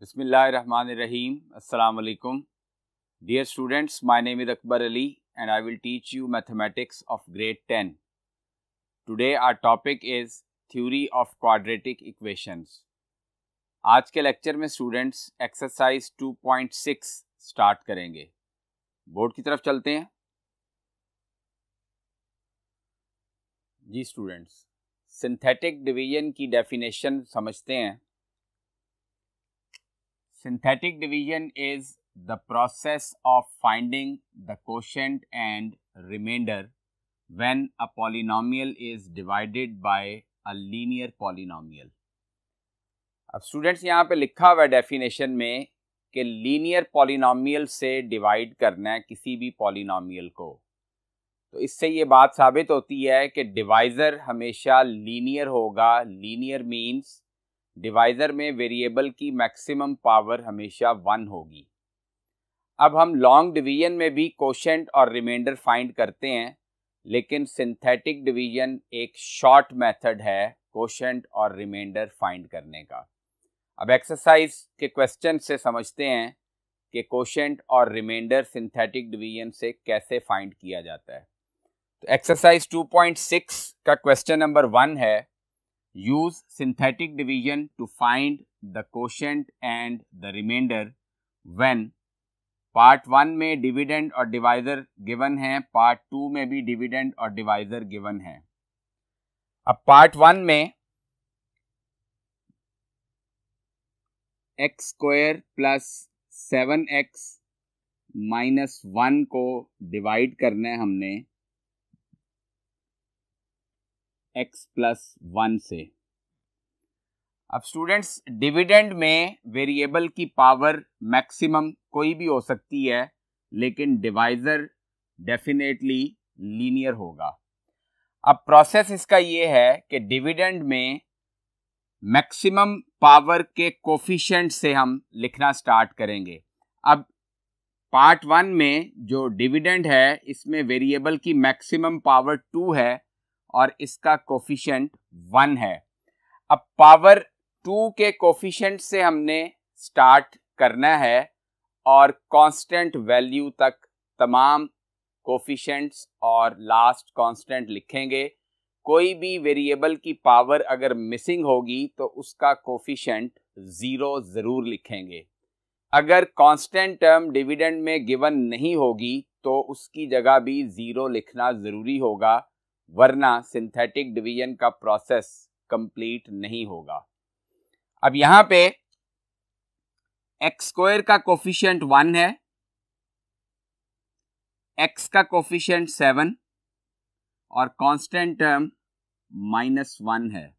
Bismillahirrahmanirrahim. Assalamu alaikum. Dear students, my name is Akbar Ali and I will teach you mathematics of grade 10. Today our topic is theory of quadratic equations. आज के lecture में students exercise 2.6 start करेंगे. Board की तरफ चलते हैं. जी students, synthetic division की definition समझते हैं. Synthetic division is the process of finding the quotient and remainder when a polynomial is divided by a linear polynomial. अब स्टूडेंट्स यहाँ पे लिखा हुआ है डेफिनेशन में कि लीनियर पॉलिनोमियल से डिवाइड करना है किसी भी पॉलिनोमियल को. तो इससे ये बात साबित होती है कि डिवाइज़र हमेशा लीनियर होगा. लीनियर मीन्स डिवाइज़र में वेरिएबल की मैक्सिमम पावर हमेशा 1 होगी. अब हम लॉन्ग डिवीजन में भी कोशेंट और रिमाइंडर फाइंड करते हैं, लेकिन सिंथेटिक डिवीजन एक शॉर्ट मेथड है कोशेंट और रिमाइंडर फाइंड करने का. अब एक्सरसाइज के क्वेश्चन से समझते हैं कि कोशेंट और रिमाइंडर सिंथेटिक डिवीजन से कैसे फाइंड किया जाता है. तो एक्सरसाइज 2.6 का क्वेश्चन नंबर 1 है, use synthetic division to find the quotient and the remainder when part 1 में डिविडेंड और डिवाइजर गिवन है, पार्ट 2 में भी डिविडेंड और डिवाइजर गिवन है. अब पार्ट 1 में x square plus 7x minus 1 को डिवाइड करना है हमने x प्लस 1 से. अब स्टूडेंट्स, डिविडेंड में वेरिएबल की पावर मैक्सिमम कोई भी हो सकती है, लेकिन डिवाइजर डेफिनेटली लीनियर होगा. अब प्रोसेस इसका ये है कि डिविडेंड में मैक्सिमम पावर के कोफिशिएंट से हम लिखना स्टार्ट करेंगे. अब पार्ट 1 में जो डिविडेंड है इसमें वेरिएबल की मैक्सिमम पावर 2 है और इसका कोफिशिएंट 1 है. अब पावर 2 के कोफिशिएंट से हमने स्टार्ट करना है और कांस्टेंट वैल्यू तक तमाम कोफिशिएंट्स और लास्ट कांस्टेंट लिखेंगे. कोई भी वेरिएबल की पावर अगर मिसिंग होगी तो उसका कोफिशिएंट 0 ज़रूर लिखेंगे. अगर कांस्टेंट टर्म डिविडेंड में गिवन नहीं होगी तो उसकी जगह भी 0 लिखना ज़रूरी होगा, वरना सिंथेटिक डिवीजन का प्रोसेस कंप्लीट नहीं होगा. अब यहां पे एक्स स्क्वायर का कोफिशिएंट 1 है, एक्स का कोफिशिएंट 7 और कांस्टेंट टर्म -1 है.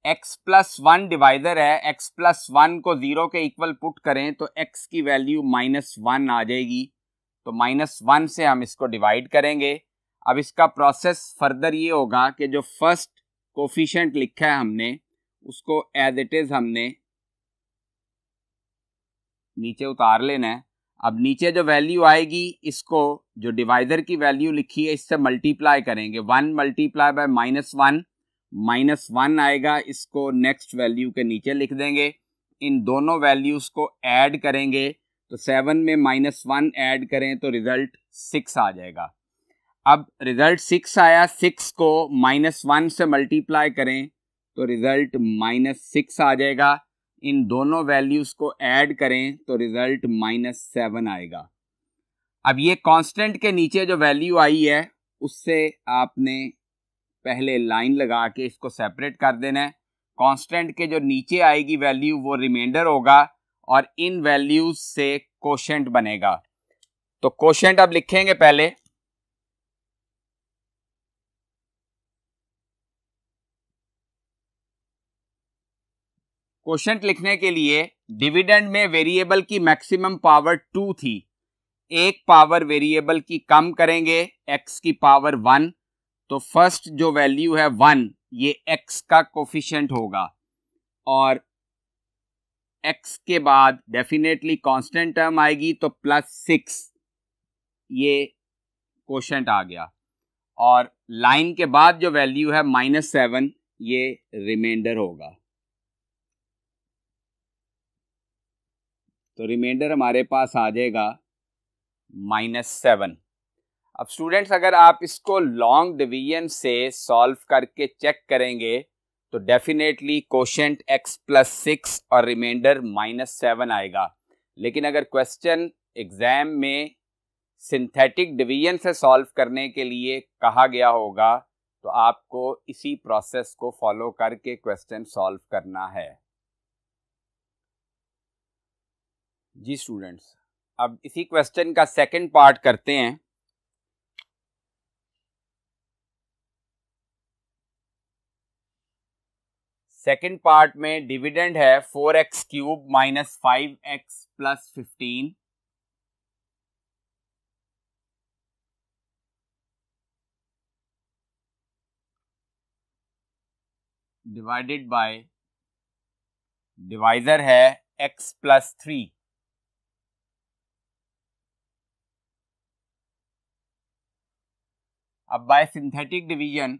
x प्लस 1 डिवाइजर है. x प्लस 1 को 0 के इक्वल पुट करें तो x की वैल्यू -1 आ जाएगी. तो -1 से हम इसको डिवाइड करेंगे. अब इसका प्रोसेस फर्दर ये होगा कि जो फर्स्ट कोफिशिएंट लिखा है हमने उसको एज इट इज हमने नीचे उतार लेना है. अब नीचे जो वैल्यू आएगी इसको जो डिवाइजर की वैल्यू लिखी है इससे मल्टीप्लाई करेंगे. 1 मल्टीप्लाई बाय -1 आएगा, इसको नेक्स्ट वैल्यू के नीचे लिख देंगे. इन दोनों वैल्यूज को ऐड करेंगे तो 7 में -1 ऐड करें तो रिजल्ट 6 आ जाएगा. अब रिजल्ट 6 आया, 6 को -1 से मल्टीप्लाई करें तो रिजल्ट -6 आ जाएगा. इन दोनों वैल्यूज को ऐड करें तो रिजल्ट -7 आएगा. अब ये कांस्टेंट के नीचे जो वैल्यू आई है उससे आपने पहले लाइन लगा के इसको सेपरेट कर देना है. कांस्टेंट के जो नीचे आएगी वैल्यू वो रिमाइंडर होगा और इन वैल्यूज से कोशेंट बनेगा. तो कोशेंट अब लिखेंगे. पहले कोशेंट लिखने के लिए डिविडेंड में वेरिएबल की मैक्सिमम पावर 2 थी. एक पावर वेरिएबल की कम करेंगे, x की पावर 1, तो फर्स्ट जो वैल्यू है 1 ये x का कोफिशिएंट होगा और x के बाद डेफिनेटली कांस्टेंट टर्म आएगी तो +6 ये कोशेंट आ गया. और लाइन के बाद जो वैल्यू है -7 ये रिमाइंडर होगा। तो रिमाइंडर हमारे पास आ जाएगा -7। अब स्टूडेंट्स अगर आप इसको लॉन्ग डिवीजन से सॉल्व करके चेक करेंगे तो डेफिनेटली कोशेंट x+6 और रिमाइंडर -7 आएगा। लेकिन अगर क्वेश्चन एग्जाम में सिंथेटिक डिवीजन से सॉल्व करने के लिए कहा गया होगा तो आपको इसी प्रोसेस को फॉलो करके क्वेश्चन सॉल्व करना है। जी स्टूडेंट्स, अब इसी क्वेश्चन का सेकंड पार्ट करते हैं। सेकंड पार्ट में डिविडेंड है 4x³ - 5x + 15 divided bye divisor है x+3। अब बाय सिंथेटिक डिवीजन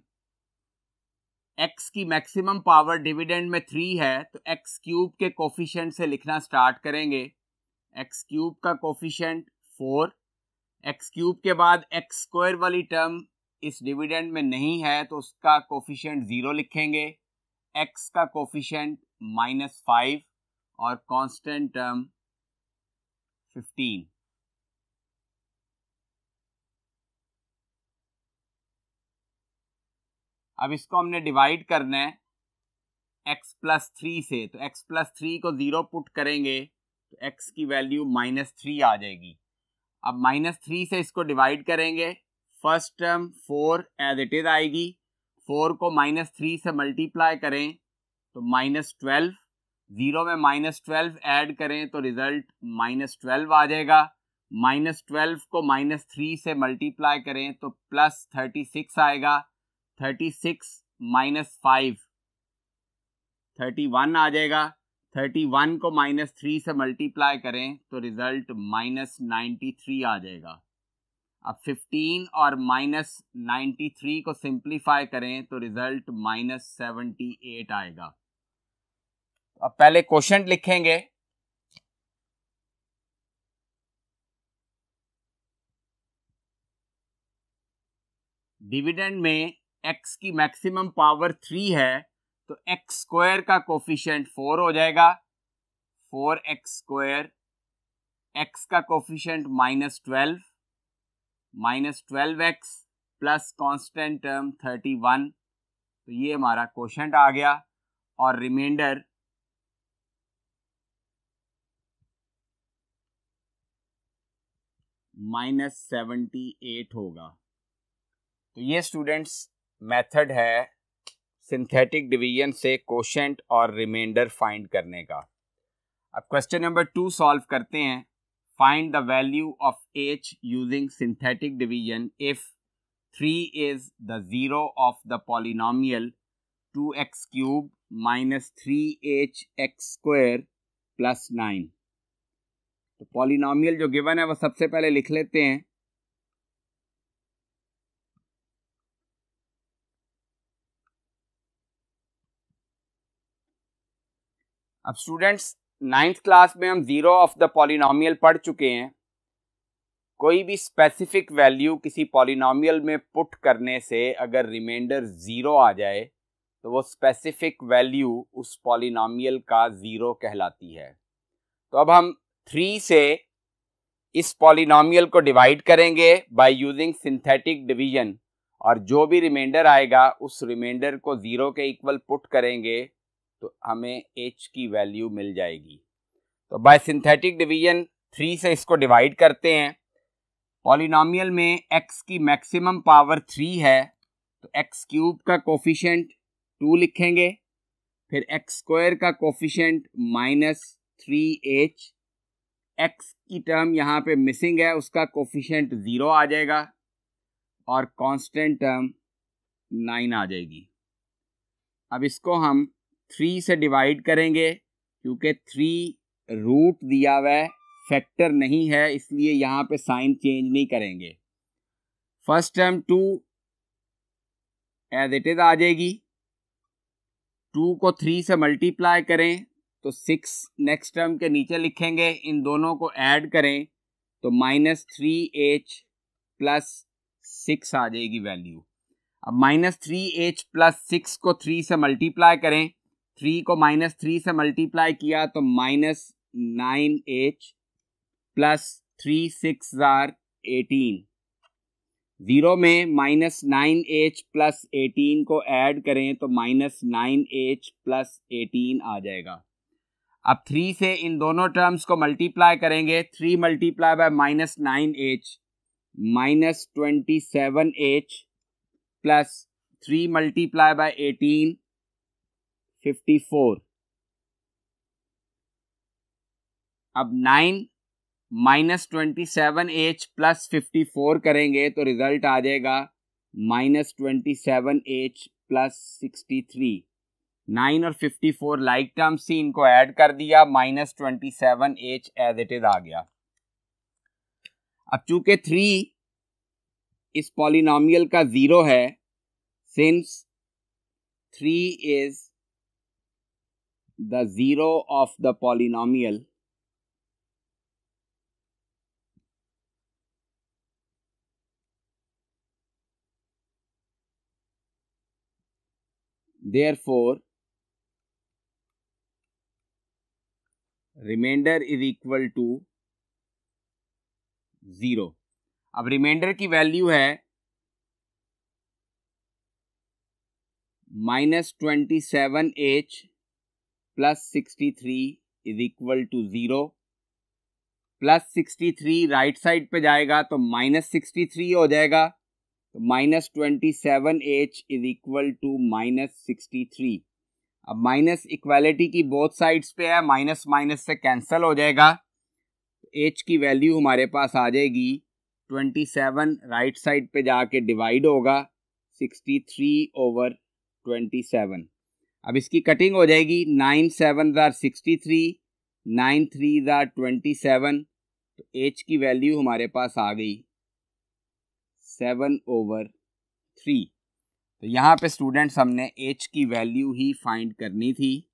x की मैक्सिमम पावर डिविडेंड में 3 है तो x³ के कोफिशिएंट से लिखना स्टार्ट करेंगे। x³ का कोफिशिएंट 4, x³ के बाद x² वाली टर्म इस डिविडेंड में नहीं है तो उसका कोफिशिएंट 0 लिखेंगे, x का कोफिशिएंट -5 और कांस्टेंट टर्म 15। अब इसको हमने डिवाइड करना है x+3 से, तो x+3 को 0 पुट करेंगे तो x की वैल्यू -3 आ जाएगी। अब -3 से इसको डिवाइड करेंगे, first term 4 as it is आएगी, 4 को -3 से मल्टीप्लाई करें तो -12, 0 में -12 ऐड करें तो रिजल्ट -12 आ जाएगा। -12 को -3 से मल्टीप्लाई करें तो +36 आएगा, 36 - 5 31 आ जाएगा, 31 को -3 से मल्टीप्लाई करें तो रिजल्ट -93 आ जाएगा। अब 15 और -93 को सिंप्लीफाई करें तो रिजल्ट -78 आएगा। अब पहले क्वोशंट लिखेंगे, डिविडेंड में x की मैक्सिमम पावर 3 है तो x² का कोफिशिएंट 4 हो जाएगा, 4x², x का coefficient -12, -12x plus constant term 31, तो ये हमारा कोशेंट आ गया और रिमाइंडर -78 होगा। तो ये स्टूडेंट्स मेथड है सिंथेटिक डिवीजन से कोशेंट और रिमाइंडर फाइंड करने का। अब क्वेश्चन नंबर 2 सॉल्व करते हैं। Find the value of h using synthetic division if 3 is the zero of the polynomial 2x³ - 3hx² + 9। तो पॉलिनॉमियल जो गिवन है वो सबसे पहले लिख लेते हैं। अब स्टूडेंट्स 9th क्लास में हम जीरो ऑफ द पॉलिनॉमियल पढ़ चुके हैं। कोई भी स्पेसिफिक वैल्यू किसी पॉलिनॉमियल में पुट करने से अगर रिमाइंडर 0 आ जाए तो वो स्पेसिफिक वैल्यू उस पॉलिनॉमियल का 0 कहलाती है। तो अब हम 3 से इस पॉलिनॉमियल को डिवाइड करेंगे बाय यूजिंग सिंथेटिक डिवीजन और जो भी रिमाइंडर आएगा उस रिमाइंडर को 0 के इक्वल पुट करेंगे तो हमें h की वैल्यू मिल जाएगी। तो बाय सिंथेटिक डिवीजन 3 से इसको डिवाइड करते हैं। पॉलिनॉमियल में x की मैक्सिमम पावर 3 है तो x³ का कोफिशिएंट 2 लिखेंगे, फिर x² का कोफिशिएंट -3h, x की टर्म यहाँ पे मिसिंग है उसका कोफिशिएंट 0 आ जाएगा और कांस्टेंट टर्म 9 आ जाएगी। अब इसको हम 3 से डिवाइड करेंगे क्योंकि 3 रूट दिया हुआ है, फैक्टर नहीं है, इसलिए यहाँ पे साइन चेंज नहीं करेंगे। First term 2 as it is आ जाएगी। 2 को 3 से मल्टीप्लाई करें तो 6 नेक्स्ट टर्म के नीचे लिखेंगे, इन दोनों को ऐड करें तो -3h प्लस 6 आ जाएगी वैल्यू। अब -3h प्लस 6 को 3 से मल्टीप्लाई करें, 3 को -3 से मल्टीप्लाई किया तो -9h प्लस 3 6 आर 18। 0 में -9h प्लस 18 को ऐड करें तो -9h प्लस 18 आ जाएगा। अब 3 से इन दोनों टर्म्स को मल्टीप्लाई करेंगे, 3 multiply by -9h -27h plus 3 multiply by 18 54। अब 9 -27h प्लस 54 करेंगे तो रिजल्ट आ जाएगा -27h प्लस 63। 9 और 54 लाइक टर्म्स थी, इनको ऐड कर दिया, -27h एज इट इज आ गया। अब चूंकि 3 इस पॉलिनोमियल का 0 है, since 3 is the 0 of the polynomial, therefore remainder is equal to 0। अब रिमाइंडर की वैल्यू है -27h plus 63 is equal to 0। Plus 63 right side पे जाएगा तो -63 हो जाएगा, तो -27h इज इक्वल टू -63। अब माइनस इक्वालिटी की बोथ साइड्स पे है, माइनस माइनस से कैंसिल हो जाएगा, h की वैल्यू हमारे पास आ जाएगी 27 राइट साइड पे जाके डिवाइड होगा 63/27। अब इसकी कटिंग हो जाएगी, 9 7 आर 63, 9 3 आर 27, तो h की वैल्यू हमारे पास आ गई 7/3। तो यहाँ पे स्टूडेंट्स हमने h की वैल्यू ही फाइंड करनी थी।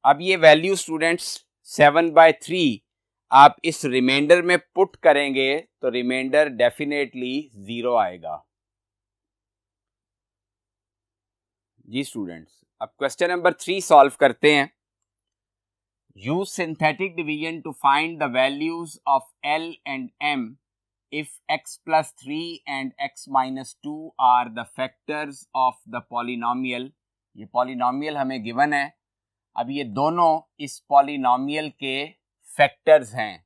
अब ये वैल्यू स्टूडेंट्स 7/3 आप इस रिमाइंडर में पुट करेंगे तो रिमाइंडर डेफिनेटली 0 आएगा। जी स्टूडेंट्स, अब क्वेश्चन नंबर 3 सॉल्व करते हैं। Use synthetic division to find the values of L and M if x plus 3 and x minus 2 are the factors of the polynomial। ये polynomial हमें given है। अब ये दोनों इस polynomial के factors हैं।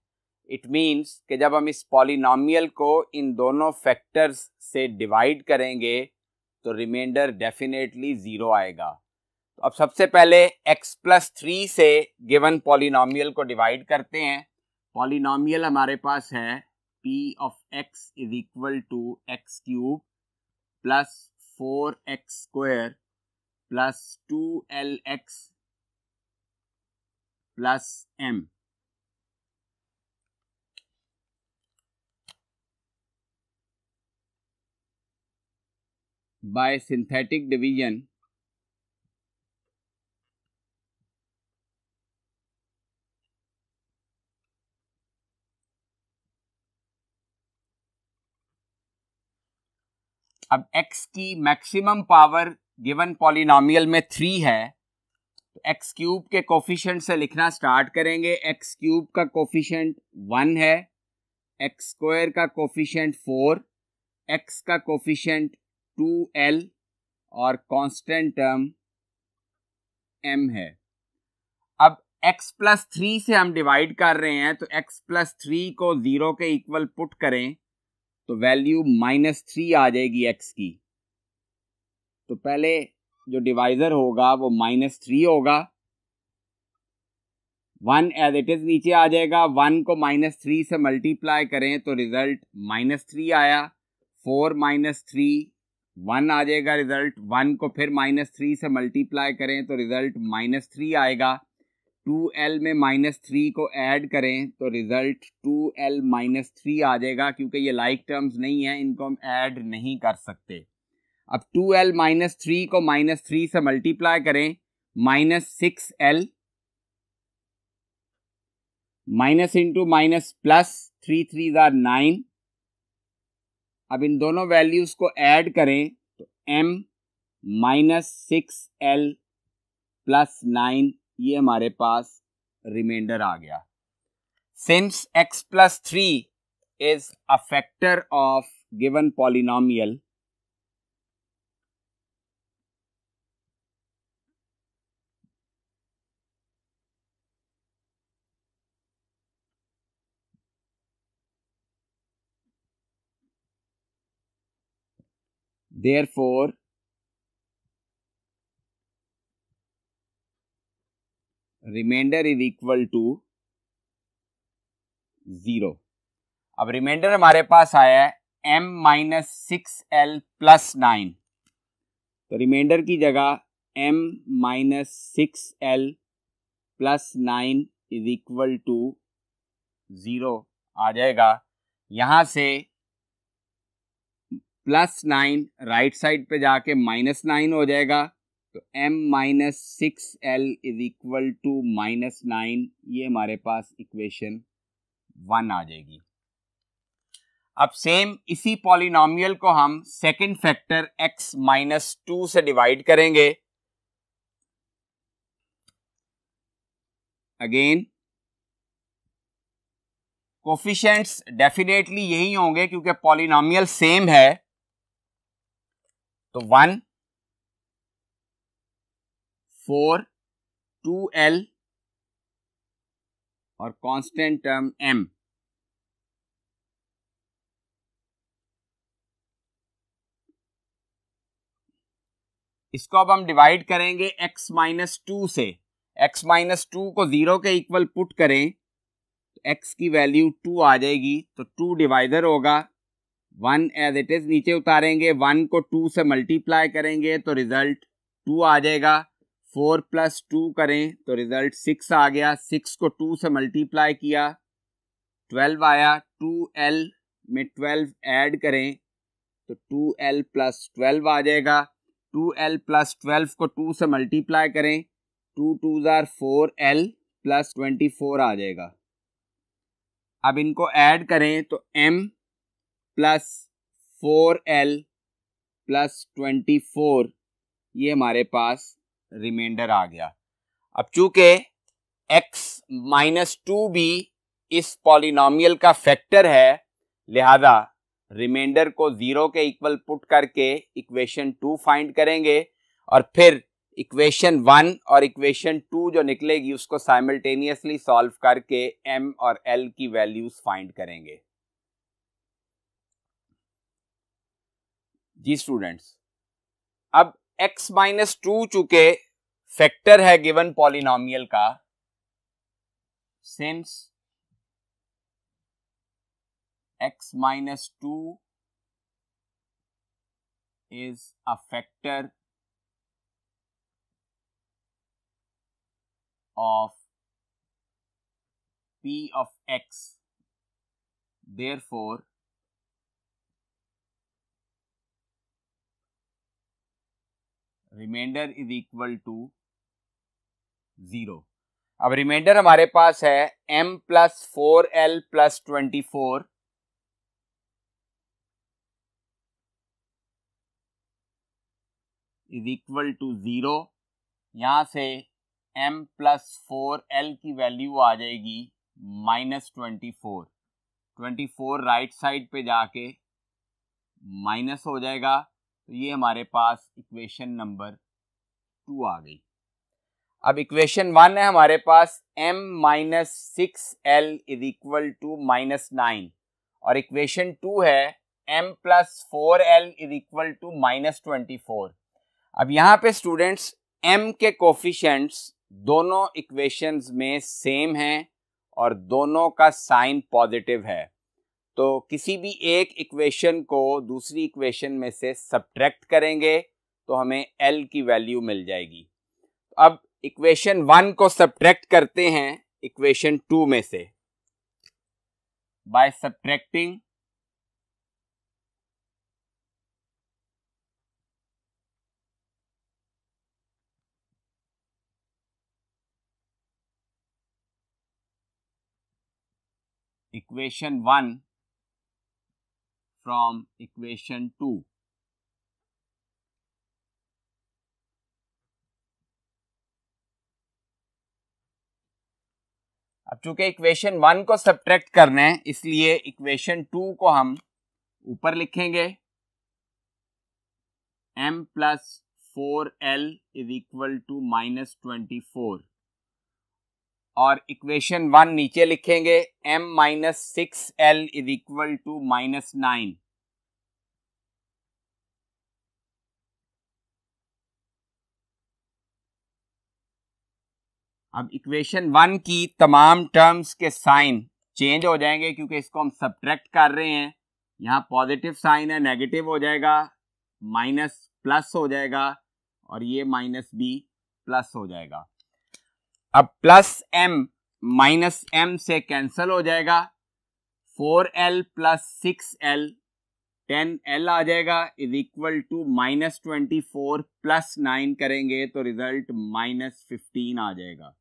It means कि जब हम इस polynomial को इन दोनों factors से divide करेंगे तो remainder definitely 0 आएगा। तो अब सबसे पहले x plus 3 से given polynomial को divide करते हैं। polynomial हमारे पास है p of x is equal to x cube plus 4x square plus 2lx plus m। By synthetic division अब x की मैक्सिमम पावर गिवन पॉलिनोमियल में 3 है, तो x क्यूब के कोफिशिएंट से लिखना स्टार्ट करेंगे। x क्यूब का कोफिशिएंट 1 है, x स्क्वायर का कोफिशिएंट 4, x का कोफिशिएंट 2l और कांस्टेंट टर्म m है। अब x प्लस 3 से हम डिवाइड कर रहे हैं, तो x प्लस 3 को 0 के इक्वल पुट करें तो वैल्यू -3 आ जाएगी x की। तो पहले जो डिवाइजर होगा वो -3 होगा, 1 एज इट इज नीचे आ जाएगा। 1 को -3 से मल्टीप्लाई करें तो रिजल्ट -3 आया। 4 -3 1 आ जाएगा रिजल्ट। 1 को फिर -3 से मल्टीप्लाई करें तो रिजल्ट -3 आएगा। 2l में -3 को ऐड करें तो रिजल्ट 2l -3 आ जाएगा, क्योंकि ये लाइक टर्म्स नहीं है, इनको हम ऐड नहीं कर सकते। अब 2l -3 को -3 से मल्टीप्लाई करें, -6l minus into minus plus, 3 3 are 9। अब इन दोनों वैल्यूज को ऐड करें तो m -6l प्लस 9, ये हमारे पास रिमाइंडर आ गया। Since x plus 3 is a factor of given polynomial, therefore remainder is equal to 0। अब रिमाइंडर हमारे पास आया है m -6l प्लस 9, तो रिमाइंडर की जगह m -6l plus 9 is equal to 0 आ जाएगा। यहां से प्लस 9 राइट साइड पे जाके -9 हो जाएगा, तो m -6l is equal to -9, ये हमारे पास इक्वेशन 1 आ जाएगी। अब सेम इसी पॉलिनोमियल को हम सेकंड फैक्टर x -2 से डिवाइड करेंगे। अगेन कोफिशिएंट्स डेफिनेटली यही होंगे क्योंकि पॉलिनोमियल सेम है, तो 1 4 2l और कांस्टेंट टर्म m। इसको अब हम डिवाइड करेंगे x -2 से। x -2 को 0 के इक्वल पुट करें तो x की वैल्यू 2 आ जाएगी, तो 2 डिवाइडर होगा, 1 एज इट इज नीचे उतारेंगे, 1 को 2 से मल्टीप्लाई करेंगे तो रिजल्ट 2 आ जाएगा। 4 + 2 करें तो रिजल्ट 6 आ गया, 6 को 2 से मल्टीप्लाई किया 12 आया, 2l में 12 ऐड करें तो 2l + 12 आ जाएगा। 2l + 12 को 2 से मल्टीप्लाई करें, 2 2 आर 4l + 24 आ जाएगा। अब इनको ऐड करें तो m + 4l + 24, ये हमारे पास रिमाइंडर आ गया। अब चूंकि x -2 भी इस पॉलिनोमियल का फैक्टर है, लिहाजा रिमाइंडर को 0 के इक्वल पुट करके इक्वेशन 2 फाइंड करेंगे और फिर इक्वेशन 1 और इक्वेशन 2 जो निकलेगी उसको साइमल्टेनियसली सॉल्व करके m और l की वैल्यूज फाइंड करेंगे। जी स्टूडेंट्स, अब x -2 चूंकि फैक्टर है गिवन पॉलिनोमियल का, since x -2 is a factor of p of x, therefore remainder is equal to 0। अब रिमाइंडर हमारे पास है m + 4l + 24 is equal to 0। यहां से m + 4l की वैल्यू आ जाएगी -24। 24 राइट साइड पे जाके माइनस हो जाएगा, तो ये हमारे पास इक्वेशन नंबर 2 आ गई। अब इक्वेशन 1 है हमारे पास m -6l is equal to -9 और इक्वेशन 2 है m + 4l is equal to -24। अब यहाँ पे स्टूडेंट्स m के कोफिशिएंट्स दोनों इक्वेशंस में सेम हैं और दोनों का साइन पॉजिटिव है, तो किसी भी एक इक्वेशन को दूसरी इक्वेशन में से सब्ट्रैक्ट करेंगे तो हमें l की वैल्यू मिल जाएगी। अब इक्वेशन 1 को सब्ट्रैक्ट करते हैं इक्वेशन 2 में से by subtracting equation 1 from equation 2. अब चूंकि इक्वेशन 1 को सब्ट्रैक्ट करना है इसलिए इक्वेशन 2 को हम ऊपर लिखेंगे m plus 4l is equal to -24 और इक्वेशन 1 नीचे लिखेंगे m minus 6l is equal to -9। अब इक्वेशन 1 की तमाम टर्म्स के साइन चेंज हो जाएंगे क्योंकि इसको हम सब्ट्रैक्ट कर रहे हैं। यहाँ पॉजिटिव साइन है, नेगेटिव हो जाएगा, माइनस प्लस हो जाएगा और ये माइनस भी प्लस हो जाएगा। अब प्लस m माइनस m से कैंसल हो जाएगा, 4l प्लस 6l 10l आ जाएगा इज इक्वल टू -24 प्लस 9 करेंगे तो रिजल्ट -15 आ जाएगा।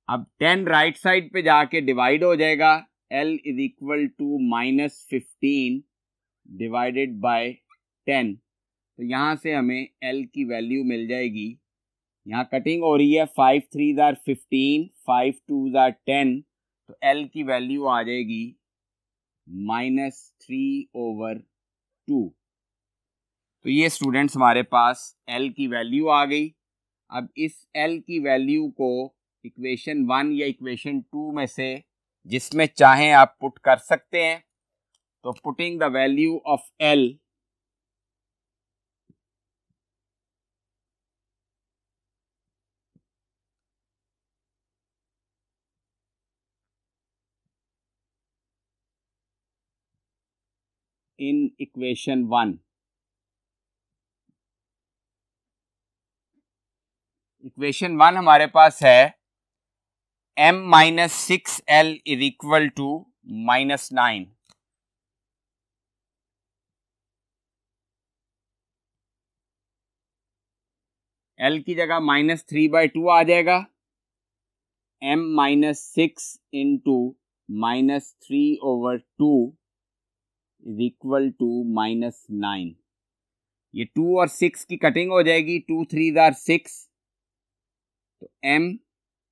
अब 10 राइट साइड पे जाके डिवाइड हो जाएगा, l is equal to -15 divided by 10, तो यहाँ से हमें l की वैल्यू मिल जाएगी। यहाँ कटिंग हो रही है, 5 3 आर 15, 5 2 आर 10, तो l की वैल्यू आ जाएगी -3/2। तो ये स्टूडेंट्स हमारे पास l की वैल्यू आ गई। अब इस l की वैल्यू को इक्वेशन 1 या इक्वेशन 2 में से जिसमें चाहें आप पुट कर सकते हैं। तो putting the value of l in equation 1, equation 1 हमारे पास है m minus 6l is equal to -9। l की जगह -3/2 आ जाएगा, m minus 6 into -3/2 is equal to -9। ये 2 और 6 की कटिंग हो जाएगी, 2 3 आर 6, तो m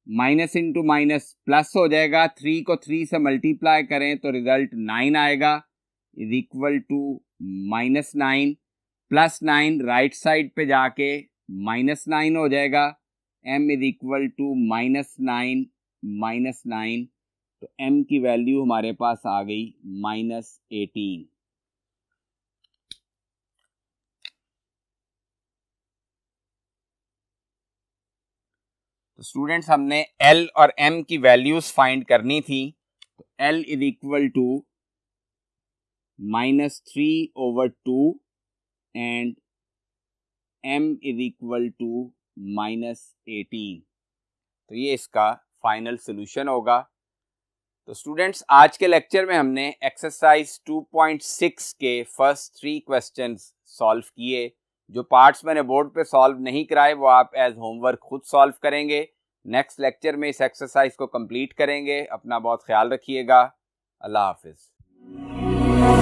minus into minus plus हो जाएगा, 3 को 3 से मल्टीप्लाई करें तो रिजल्ट 9 आएगा is equal to -9 plus 9 right side पे जाके -9 हो जाएगा, m इज इक्वल टू -9 -9, तो m की वैल्यू हमारे पास आ गई -18। तो स्टूडेंट्स हमने l और m की वैल्यूज फाइंड करनी थी। तो l is equal to -3/2 and m is equal to -18। तो ये इसका फाइनल सोल्यूशन होगा। तो स्टूडेंट्स आज के लेक्चर में हमने एक्सरसाइज 2.6 के फर्स्ट 3 क्वेश्चंस सॉल्व किए। जो पार्ट्स मैंने बोर्ड पे सॉल्व नहीं कराए वो आप एज होमवर्क खुद सॉल्व करेंगे। नेक्स्ट लेक्चर में इस एक्सरसाइज को कंप्लीट करेंगे। अपना बहुत ख्याल रखिएगा। अल्लाह हाफिज़।